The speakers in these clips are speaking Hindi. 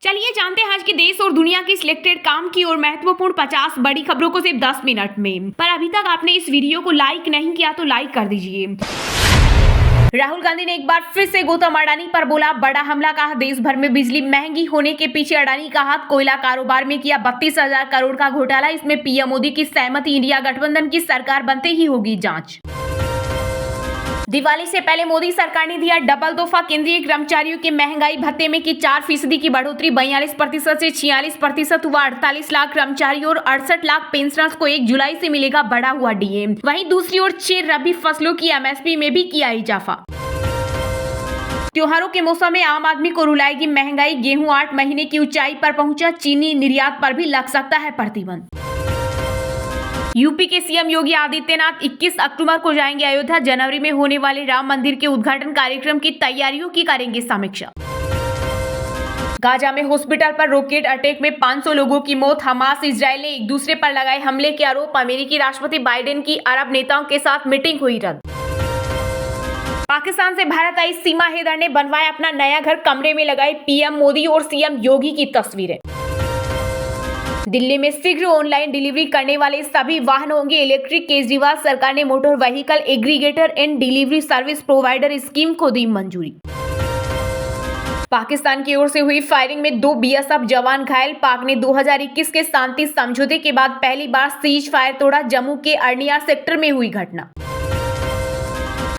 चलिए जानते हैं आज के देश और दुनिया की सिलेक्टेड काम की और महत्वपूर्ण 50 बड़ी खबरों को सिर्फ 10 मिनट में। पर अभी तक आपने इस वीडियो को लाइक नहीं किया तो लाइक कर दीजिए। राहुल गांधी ने एक बार फिर से गौतम अडानी पर बोला बड़ा हमला, कहा देश भर में बिजली महंगी होने के पीछे अडानी का हाथ, कोयला कारोबार में किया 32,000 करोड़ का घोटाला, इसमें पीएम मोदी की सहमति, इंडिया गठबंधन की सरकार बनते ही होगी जांच। दिवाली से पहले मोदी सरकार ने दिया डबल तोहफा, केंद्रीय कर्मचारियों के महंगाई भत्ते में की 4% की बढ़ोतरी, 42% से 46% हुआ। 48 लाख कर्मचारी और 68 लाख पेंशनर्स को 1 जुलाई से मिलेगा बढ़ा हुआ डीए। वहीं दूसरी ओर 6 रबी फसलों की एमएसपी में भी किया इजाफा। त्योहारों के मौसम में आम आदमी को रुलाएगी महंगाई, गेहूं 8 महीने की ऊंचाई पर पहुंचा, चीनी निर्यात पर भी लग सकता है प्रतिबंध। यूपी के सीएम योगी आदित्यनाथ 21 अक्टूबर को जाएंगे अयोध्या, जनवरी में होने वाले राम मंदिर के उद्घाटन कार्यक्रम की तैयारियों की करेंगे समीक्षा। गाजा में हॉस्पिटल पर रॉकेट अटैक में 500 लोगों की मौत, हमास इजरायल ने एक दूसरे पर लगाए हमले के आरोप, अमेरिकी राष्ट्रपति बाइडेन की अरब नेताओं के साथ मीटिंग हुई रद्द। पाकिस्तान से भारत आई सीमा हैदर ने बनवाया अपना नया घर, कमरे में लगाई पीएम मोदी और सीएम योगी की तस्वीरें। दिल्ली में शीघ्र ऑनलाइन डिलीवरी करने वाले सभी वाहन होंगे इलेक्ट्रिक, केजरीवाल सरकार ने motor vehicle aggregator and delivery service provider scheme को दी मंजूरी। पाकिस्तान की ओर से हुई फायरिंग में 2 बीएसएफ जवान घायल, पाक ने 2021 के शांति समझौते के बाद पहली बार सीज फायर तोड़ा, जम्मू के अर्निया सेक्टर में हुई घटना।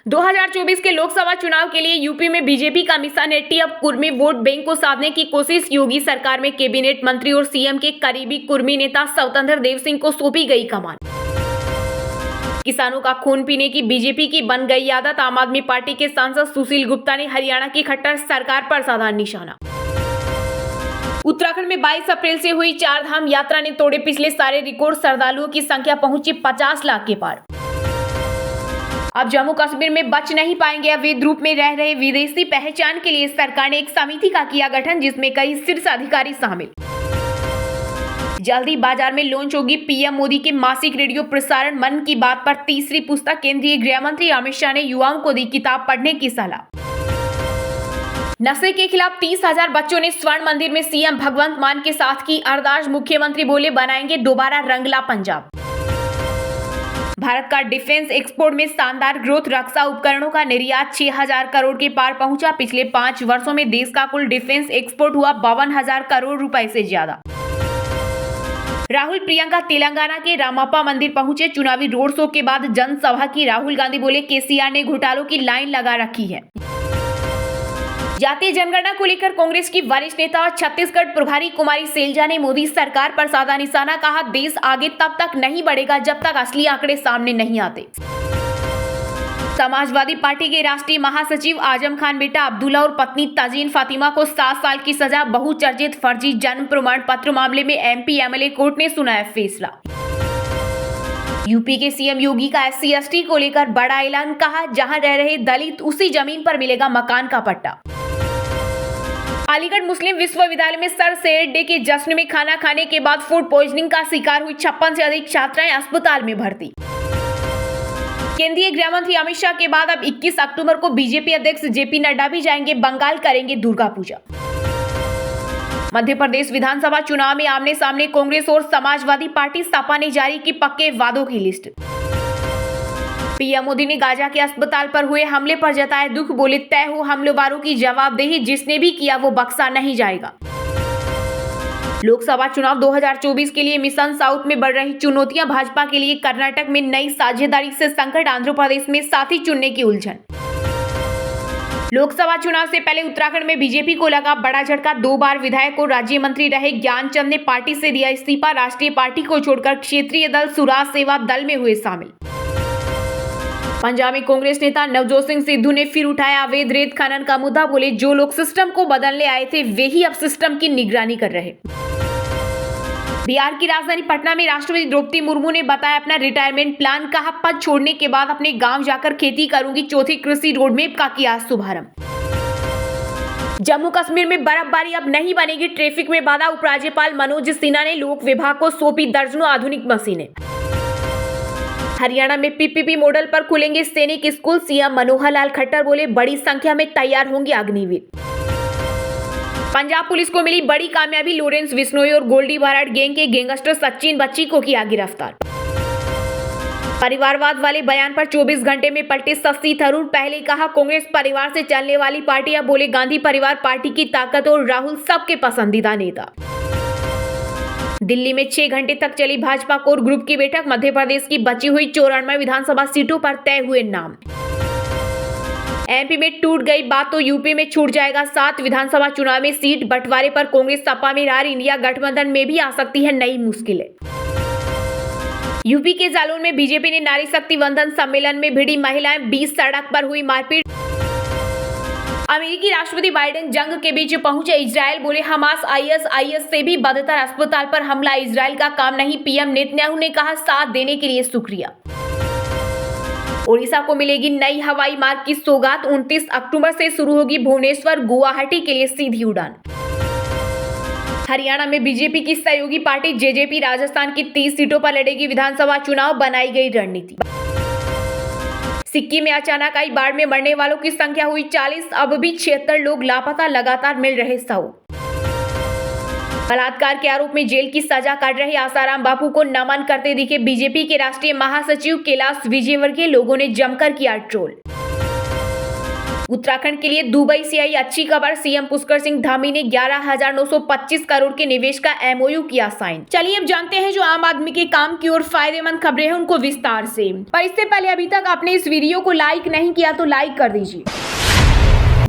2024 के लोकसभा चुनाव के लिए यूपी में बीजेपी का मिशन 80 अब कुर्मी वोट बैंक को साधने की कोशिश, योगी सरकार में कैबिनेट मंत्री और सीएम के करीबी कुर्मी नेता स्वतंत्र देव सिंह को सौंपी गई कमान। किसानों का खून पीने की बीजेपी की बन गई आदत, आम आदमी पार्टी के सांसद सुशील गुप्ता ने हरियाणा की खट्टर सरकार पर साधा निशाना। उत्तराखंड में 22 अप्रैल से हुई 4 धाम यात्रा ने तोड़े पिछले सारे रिकॉर्ड, श्रद्धालुओं की संख्या पहुंची 50 लाख के पार। अब जम्मू कश्मीर में बच नहीं पाएंगे अवैध रूप में रह रहे विदेशी, पहचान के लिए सरकार ने एक समिति का किया गठन, जिसमें कई शीर्ष अधिकारी शामिल। जल्दी बाजार में लॉन्च होगी पीएम मोदी के मासिक रेडियो प्रसारण मन की बात पर तीसरी पुस्तक, केंद्रीय गृह मंत्री अमित शाह ने युवाओं को दी किताब पढ़ने की सलाह। नशे के खिलाफ 30,000 बच्चों ने स्वर्ण मंदिर में सीएम भगवंत मान के साथ की अरदास, मुख्यमंत्री बोले बनाएंगे दोबारा रंगला पंजाब। भारत का डिफेंस एक्सपोर्ट में शानदार ग्रोथ, रक्षा उपकरणों का निर्यात 6,000 करोड़ के पार पहुंचा, पिछले 5 वर्षों में देश का कुल डिफेंस एक्सपोर्ट हुआ 52,000 करोड़ रुपए से ज्यादा। राहुल प्रियंका तेलंगाना के रामप्पा मंदिर पहुंचे, चुनावी रोड शो के बाद जनसभा की, राहुल गांधी बोले केसीआर ने घोटालों की लाइन लगा रखी है। जातीय जनगणना को लेकर कांग्रेस की वरिष्ठ नेता और छत्तीसगढ़ प्रभारी कुमारी सैलजा ने मोदी सरकार पर साधा निशाना, कहा देश आगे तब तक नहीं बढ़ेगा जब तक असली आंकड़े सामने नहीं आते। समाजवादी पार्टी के राष्ट्रीय महासचिव आजम खान बेटा अब्दुल्ला और पत्नी तजीन फातिमा को 7 साल की सजा, बहुचर्चित फर्जी जन्म प्रमाण पत्र मामले में एमपी एमएलए कोर्ट ने सुनाया फैसला। यूपी के सीएम योगी का SC/ST को लेकर बड़ा ऐलान, कहा जहां रह रहे दलित उसी जमीन पर मिलेगा मकान का पट्टा। अलीगढ़ मुस्लिम विश्वविद्यालय में सर सैयद डे के जश्न में खाना खाने के बाद फूड पॉइजनिंग का शिकार हुई 56 से अधिक छात्राएं अस्पताल में भर्ती। केंद्रीय गृह मंत्री अमित शाह के बाद अब 21 अक्टूबर को बीजेपी अध्यक्ष जेपी नड्डा भी जाएंगे बंगाल, करेंगे दुर्गा पूजा। मध्य प्रदेश विधानसभा चुनाव में आमने सामने कांग्रेस और समाजवादी पार्टी, सपा ने जारी की पक्के वादों की लिस्ट। पीएम मोदी ने गाजा के अस्पताल पर हुए हमले पर जताया दुख, बोले तय हो हमलेवारों की जवाबदेही, जिसने भी किया वो बख्शा नहीं जाएगा। लोकसभा चुनाव 2024 के लिए मिशन साउथ में बढ़ रही चुनौतियां, भाजपा के लिए कर्नाटक में नई साझेदारी से संकट, आंध्र प्रदेश में साथी चुनने की उलझन। लोकसभा चुनाव से पहले उत्तराखंड में बीजेपी को लगा बड़ा झटका, 2 बार विधायक और राज्य मंत्री रहे ज्ञानचंद ने पार्टी से दिया इस्तीफा, राष्ट्रीय पार्टी को छोड़कर क्षेत्रीय दल स्वराज सेवा दल में हुए शामिल। पंजाब में कांग्रेस नेता नवजोत सिंह सिद्धू ने फिर उठाया अवैध रेत खनन का मुद्दा, बोले जो लोग सिस्टम को बदलने आए थे वे ही अब सिस्टम की निगरानी कर रहे। बिहार की राजधानी पटना में राष्ट्रपति द्रौपदी मुर्मू ने बताया अपना रिटायरमेंट प्लान, कहा पद छोड़ने के बाद अपने गांव जाकर खेती करूंगी, चौथी कृषि रोडमैप का किया शुभारंभ। जम्मू कश्मीर में बर्फबारी अब नहीं बनेगी ट्रैफिक में बाधा, उपराज्यपाल मनोज सिन्हा ने लोक विभाग को सौंपी दर्जनों आधुनिक मशीनें। हरियाणा में पीपीपी मॉडल पर खुलेंगे सैनिक स्कूल, सीएम मनोहर लाल खट्टर बोले बड़ी संख्या में तैयार होंगे अग्निवीर। पंजाब पुलिस को मिली बड़ी कामयाबी, लॉरेंस बिश्नोई और गोल्डी बाराड़ गैंग के गैंगस्टर सचिन बच्ची को किया गिरफ्तार। परिवारवाद वाले बयान पर 24 घंटे में पलटे शशि थरूर। पहले कहा कांग्रेस परिवार से चलने वाली पार्टी, अब बोले गांधी परिवार पार्टी की ताकत और राहुल सबके पसंदीदा नेता। दिल्ली में 6 घंटे तक चली भाजपा कोर ग्रुप की बैठक, मध्य प्रदेश की बची हुई 94 विधानसभा सीटों पर तय हुए नाम। एमपी में टूट गई बात तो यूपी में छूट जाएगा 7 विधानसभा चुनाव में सीट बंटवारे पर कांग्रेस सपा में हार, इंडिया गठबंधन में भी आ सकती है नई मुश्किलें। यूपी के जालौन में बीजेपी ने नारी शक्ति वंदन सम्मेलन में भिड़ी महिलाएं, 20 सड़क पर हुई मारपीट। अमेरिकी राष्ट्रपति बाइडेन जंग के बीच पहुंचे इजरायल, बोले हमास आईएस से भी बदतर, अस्पताल पर हमला इजरायल का काम नहीं। पीएम नेतन्याहू ने कहा साथ देने के लिए शुक्रिया। ओडिशा को मिलेगी नई हवाई मार्ग की सौगात, 29 अक्टूबर से शुरू होगी भुवनेश्वर गुवाहाटी के लिए सीधी उड़ान। हरियाणा में बीजेपी की सहयोगी पार्टी जेजेपी राजस्थान की 30 सीटों पर लड़ेगी विधानसभा चुनाव, बनाई गई रणनीति। सिक्किम में अचानक आई बाढ़ में मरने वालों की संख्या हुई 40, अब भी 76 लोग लापता, लगातार मिल रहे शव। बलात्कार के आरोप में जेल की सजा काट रहे आसाराम बापू को नमन करते दिखे बीजेपी के राष्ट्रीय महासचिव कैलाश विजयवर्गीय, लोगों ने जमकर किया ट्रोल। उत्तराखंड के लिए दुबई से आई अच्छी खबर, सीएम पुष्कर सिंह धामी ने 11,925 करोड़ के निवेश का एमओयू किया साइन। चलिए अब जानते हैं जो आम आदमी के काम की और फायदेमंद खबरें हैं उनको विस्तार से। पर इससे पहले अभी तक आपने इस वीडियो को लाइक नहीं किया तो लाइक कर दीजिए।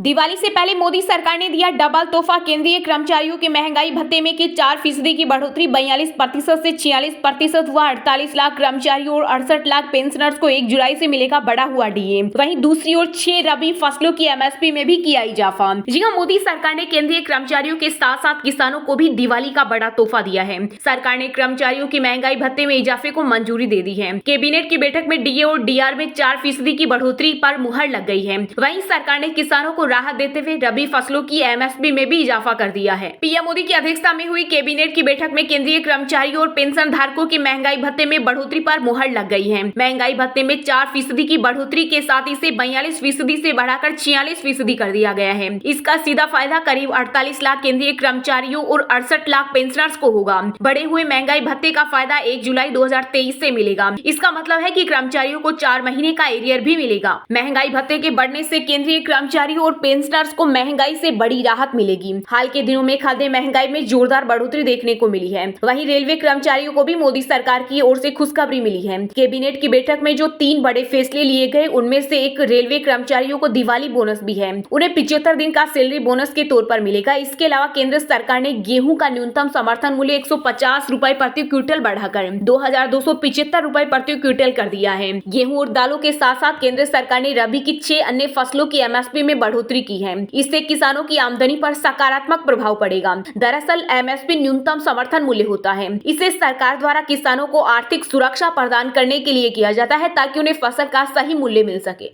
दिवाली से पहले मोदी सरकार ने दिया डबल तोहफा, केंद्रीय कर्मचारियों के महंगाई भत्ते में की 4% की बढ़ोतरी, 42% से 46% हुआ। 48 लाख कर्मचारियों और 68 लाख पेंशनर्स को 1 जुलाई से मिलेगा बढ़ा हुआ डीए। वहीं दूसरी ओर 6 रबी फसलों की एमएसपी में भी किया इजाफा। जी हां, मोदी सरकार ने केंद्रीय कर्मचारियों के साथ साथ किसानों को भी दिवाली का बड़ा तोहफा दिया है। सरकार ने कर्मचारियों की महंगाई भत्ते में इजाफे को मंजूरी दे दी है। कैबिनेट की बैठक में डीए और डीआर में 4% की बढ़ोतरी पर मुहर लग गई है। वहीं सरकार ने किसानों को राहत देते हुए रबी फसलों की एमएसपी में भी इजाफा कर दिया है। पीएम मोदी की अध्यक्षता में हुई कैबिनेट की बैठक में केंद्रीय कर्मचारियों और पेंशन धारकों की महंगाई भत्ते में बढ़ोतरी पर मुहर लग गई है। महंगाई भत्ते में 4% की बढ़ोतरी के साथ इसे 42% से बढ़ाकर 46% कर दिया गया है। इसका सीधा फायदा करीब 48 लाख केंद्रीय कर्मचारियों और 68 लाख पेंशनर्स को होगा। बढ़े हुए महंगाई भत्ते का फायदा 1 जुलाई 2023 से मिलेगा। इसका मतलब है कि कर्मचारियों को 4 महीने का एरियर भी मिलेगा। महंगाई भत्ते के बढ़ने से केंद्रीय कर्मचारियों और पेंशनर्स को महंगाई से बड़ी राहत मिलेगी। हाल के दिनों में खाद्य महंगाई में जोरदार बढ़ोतरी देखने को मिली है। वहीं रेलवे कर्मचारियों को भी मोदी सरकार की ओर से खुशखबरी मिली है। कैबिनेट की बैठक में जो 3 बड़े फैसले लिए गए उनमें से एक रेलवे कर्मचारियों को दिवाली बोनस भी है। उन्हें 75 दिन का सैलरी बोनस के तौर पर मिलेगा। इसके अलावा केंद्र सरकार ने गेहूं का न्यूनतम समर्थन मूल्य 150 रुपए प्रति क्विंटल बढ़ाकर 2,275 रुपए प्रति क्विंटल कर दिया है। गेहूं और दालों के साथ साथ केंद्र सरकार ने रबी की 6 अन्य फसलों की एमएसपी में बढ़ोतरी की है। इससे किसानों की आमदनी पर सकारात्मक प्रभाव पड़ेगा। दरअसल एमएसपी न्यूनतम समर्थन मूल्य होता है। इसे सरकार द्वारा किसानों को आर्थिक सुरक्षा प्रदान करने के लिए किया जाता है ताकि उन्हें फसल का सही मूल्य मिल सके।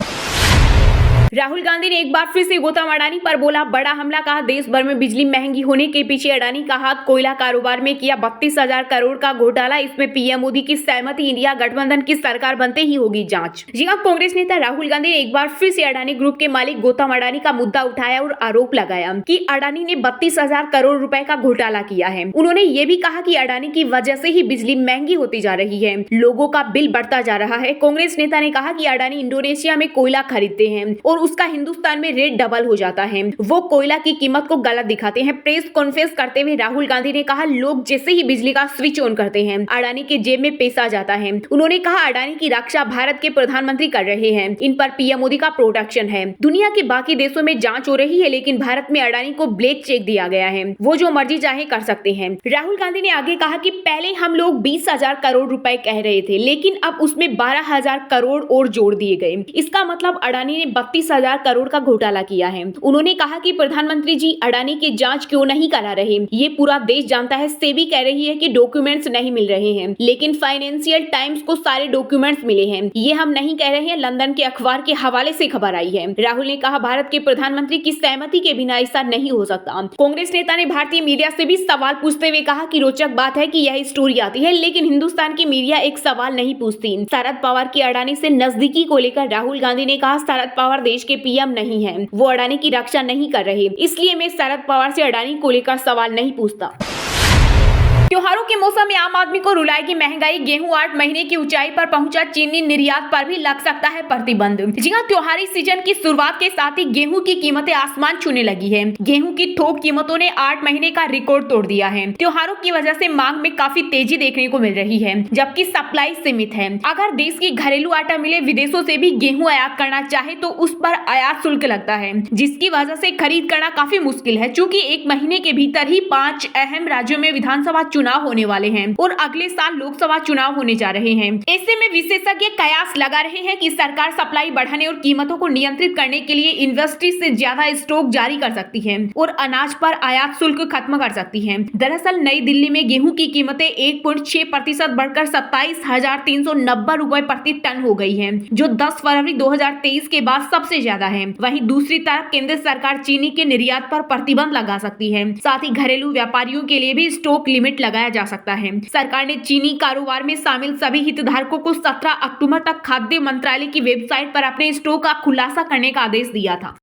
राहुल गांधी ने एक बार फिर से गौतम अडानी पर बोला बड़ा हमला, कहा देश भर में बिजली महंगी होने के पीछे अडानी का हाथ, कोयला कारोबार में किया 32,000 करोड़ का घोटाला, इसमें पीएम मोदी की सहमति, इंडिया गठबंधन की सरकार बनते ही होगी जांच। जी हां, कांग्रेस नेता राहुल गांधी ने एक बार फिर से अडानी ग्रुप के मालिक गौतम अडानी का मुद्दा उठाया और आरोप लगाया कि अडानी ने 32,000 करोड़ रुपए का घोटाला किया है। उन्होंने ये भी कहा कि अडानी की वजह से ही बिजली महंगी होती जा रही है, लोगों का बिल बढ़ता जा रहा है। कांग्रेस नेता ने कहा कि अडानी इंडोनेशिया में कोयला खरीदते हैं और उसका हिंदुस्तान में रेट डबल हो जाता है। वो कोयला की कीमत को गलत दिखाते हैं। प्रेस कॉन्फ्रेंस करते हुए राहुल गांधी ने कहा लोग जैसे ही बिजली का स्विच ऑन करते हैं अडानी के जेब में पैसा जाता है। उन्होंने कहा अडानी की रक्षा भारत के प्रधानमंत्री कर रहे हैं, इन पर पीएम मोदी का प्रोटेक्शन है। दुनिया के बाकी देशों में जांच हो रही है लेकिन भारत में अडानी को ब्लैक चेक दिया गया है, वो जो मर्जी चाहे कर सकते हैं। राहुल गांधी ने आगे कहा कि पहले हम लोग 20,000 करोड़ रुपए कह रहे थे लेकिन अब उसमें 12,000 करोड़ और जोड़ दिए गए। इसका मतलब अडानी ने 32,000 करोड़ का घोटाला किया है। उन्होंने कहा कि प्रधानमंत्री जी अडानी की जांच क्यों नहीं करा रहे, ये पूरा देश जानता है। सेबी कह रही है कि डॉक्यूमेंट्स नहीं मिल रहे हैं लेकिन फाइनेंशियल टाइम्स को सारे डॉक्यूमेंट्स मिले हैं, ये हम नहीं कह रहे हैं, लंदन के अखबार के हवाले से खबर आई है। राहुल ने कहा भारत के प्रधानमंत्री की सहमति के बिना ऐसा नहीं हो सकता। कांग्रेस नेता ने भारतीय मीडिया से भी सवाल पूछते हुए कहा कि रोचक बात है कि यह स्टोरी आती है लेकिन हिंदुस्तान की मीडिया एक सवाल नहीं पूछती। शरद पवार की अडानी से नजदीकी को लेकर राहुल गांधी ने कहा शरद पवार देश देश के पीएम नहीं है, वो अडानी की रक्षा नहीं कर रहे, इसलिए मैं शरद पवार से अडानी को लेकर सवाल नहीं पूछता। त्योहारों के मौसम में आम आदमी को रुलाएगी महंगाई। गेहूं 8 महीने की ऊंचाई पर पहुंचा। चीनी निर्यात पर भी लग सकता है प्रतिबंध। जी हां, त्योहारी सीजन की शुरुआत के साथ ही गेहूं की कीमतें आसमान छूने लगी है। गेहूं की थोक कीमतों ने 8 महीने का रिकॉर्ड तोड़ दिया है। त्योहारों की वजह से मांग में काफी तेजी देखने को मिल रही है, जबकि सप्लाई सीमित है। अगर देश की घरेलू आटा मिले विदेशों से भी गेहूं आयात करना चाहे तो उस पर आयात शुल्क लगता है, जिसकी वजह से खरीद करना काफी मुश्किल है। चूँकि 1 महीने के भीतर ही 5 अहम राज्यों में विधानसभा चुनाव होने वाले हैं और अगले साल लोकसभा चुनाव होने जा रहे हैं। ऐसे में विशेषज्ञ कयास लगा रहे हैं कि सरकार सप्लाई बढ़ाने और कीमतों को नियंत्रित करने के लिए इन्वेस्टरी से ज्यादा स्टॉक जारी कर सकती है और अनाज पर आयात शुल्क खत्म कर सकती है। दरअसल नई दिल्ली में गेहूं की कीमतें 1.6% बढ़कर 27,390 रुपए प्रति टन हो गई है, जो 10 फरवरी 2023 के बाद सबसे ज्यादा है। वहीं दूसरी तरफ केंद्र सरकार चीनी के निर्यात पर प्रतिबंध लगा सकती है। साथ ही घरेलू व्यापारियों के लिए भी स्टॉक लिमिट लगाया जा सकता है। सरकार ने चीनी कारोबार में शामिल सभी हितधारकों को 17 अक्टूबर तक खाद्य मंत्रालय की वेबसाइट पर अपने स्टॉक का खुलासा करने का आदेश दिया था।